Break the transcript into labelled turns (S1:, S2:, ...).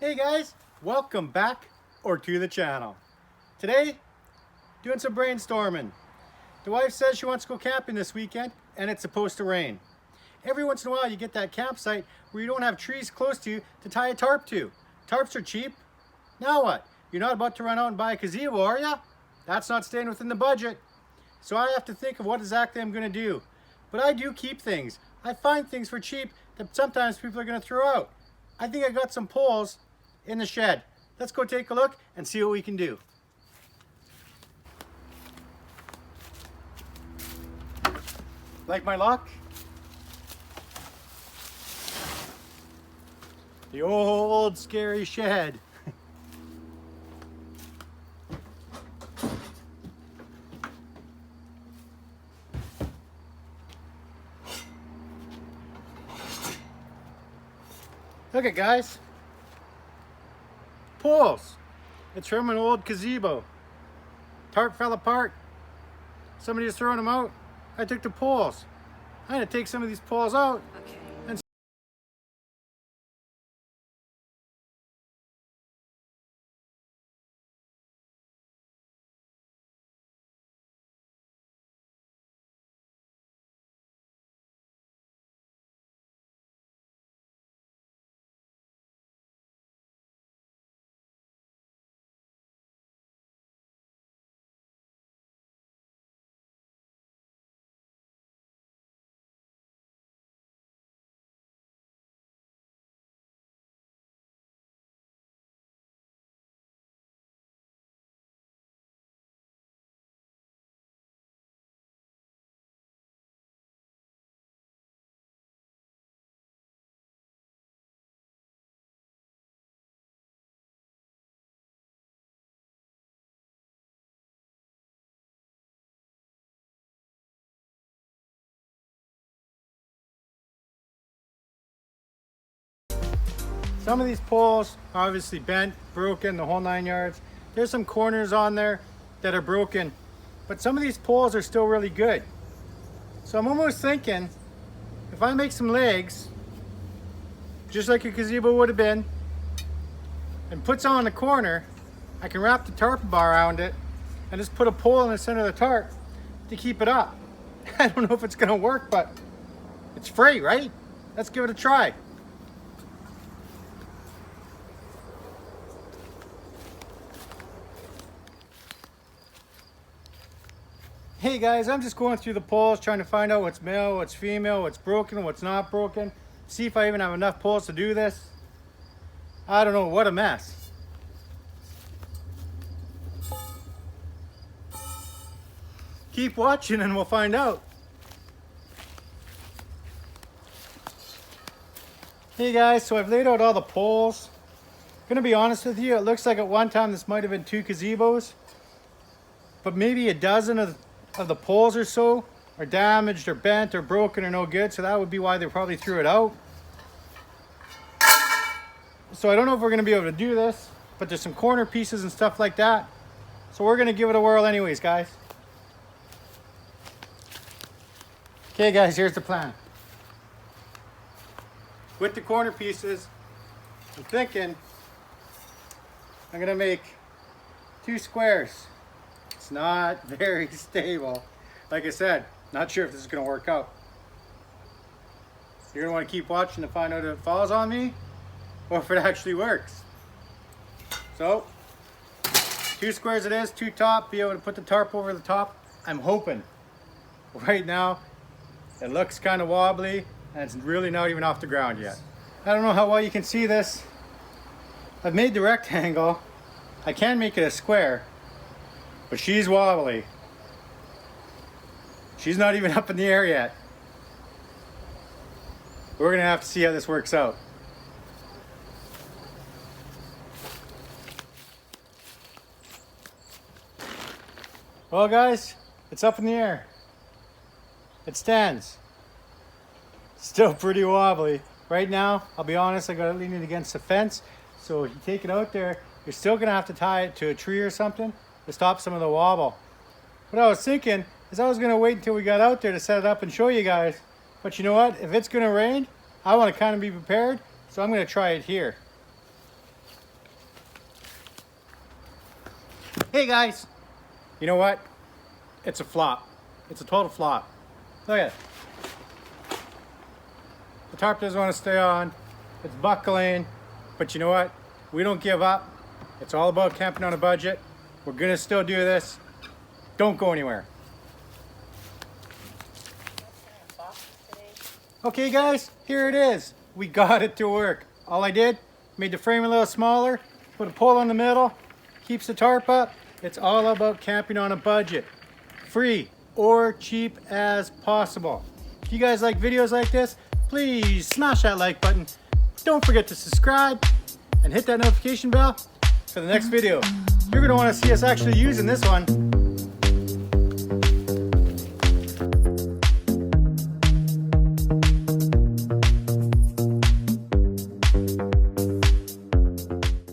S1: Hey guys, welcome back or to the channel. Today, doing some brainstorming. The wife says she wants to go camping this weekend and it's supposed to rain. Every once in a while you get that campsite where you don't have trees close to you to tie a tarp to. Tarps are cheap. Now what? You're not about to run out and buy a gazebo, are you? That's not staying within the budget. So I have to think of what exactly I'm going to do. But I do keep things. I find things for cheap that sometimes people are going to throw out. I think I got some poles in the shed. Let's go take a look and see what we can do. Like my luck? The old scary shed. Look at guys. Poles. It's from an old gazebo. Tarp fell apart. Somebody was throwing them out. I took the poles. I'm gonna take some of these poles out.
S2: Okay.
S1: And some of these poles are obviously bent, broken, the whole 9 yards. There's some corners on there that are broken, but some of these poles are still really good. So I'm almost thinking, if I make some legs, just like a gazebo would have been, and put some on the corner, I can wrap the tarp bar around it and just put a pole in the center of the tarp to keep it up. I don't know if it's gonna work, but it's free, right? Let's give it a try. Hey guys, I'm just going through the poles trying to find out what's male, what's female, what's broken, what's not broken. See if I even have enough poles to do this. I don't know, what a mess. Keep watching and we'll find out. Hey guys, so I've laid out all the poles. Gonna be honest with you, it looks like at one time this might have been 2 gazebos, but maybe a dozen of the poles or so are damaged or bent or broken or no good, so that would be why they probably threw it out. So I don't know if we're going to be able to do this, but there's some corner pieces and stuff like that, so we're going to give it a whirl anyways, guys. Okay guys, here's the plan. With the corner pieces, I'm thinking I'm going to make 2 squares. It's not very stable. Like I said, not sure if this is going to work out. You're going to want to keep watching to find out if it falls on me or if it actually works. So, 2 squares it is, 2 top, be able to put the tarp over the top. I'm hoping. Right now, it looks kind of wobbly and it's really not even off the ground yet. I don't know how well you can see this. I've made the rectangle. I can make it a square. But she's wobbly. She's not even up in the air yet. We're gonna have to see how this works out. Well guys, it's up in the air. It stands. Still pretty wobbly. Right now, I'll be honest, I got it leaning against the fence. So if you take it out there, you're still gonna have to tie it to a tree or something to stop some of the wobble. What I was thinking is I was going to wait until we got out there to set it up and show you guys. But you know what? If it's going to rain, I want to kind of be prepared. So I'm going to try it here. Hey guys, you know what? It's a flop. It's a total flop. Look at it. The tarp doesn't want to stay on. It's buckling, but you know what? We don't give up. It's all about camping on a budget. We're gonna still do this. Don't go anywhere. Okay guys, here it is. We got it to work. All I did, made the frame a little smaller, put a pole in the middle, keeps the tarp up. It's all about camping on a budget. Free or cheap as possible. If you guys like videos like this, please smash that like button. Don't forget to subscribe and hit that notification bell for the next video. You're gonna wanna see us actually using this one.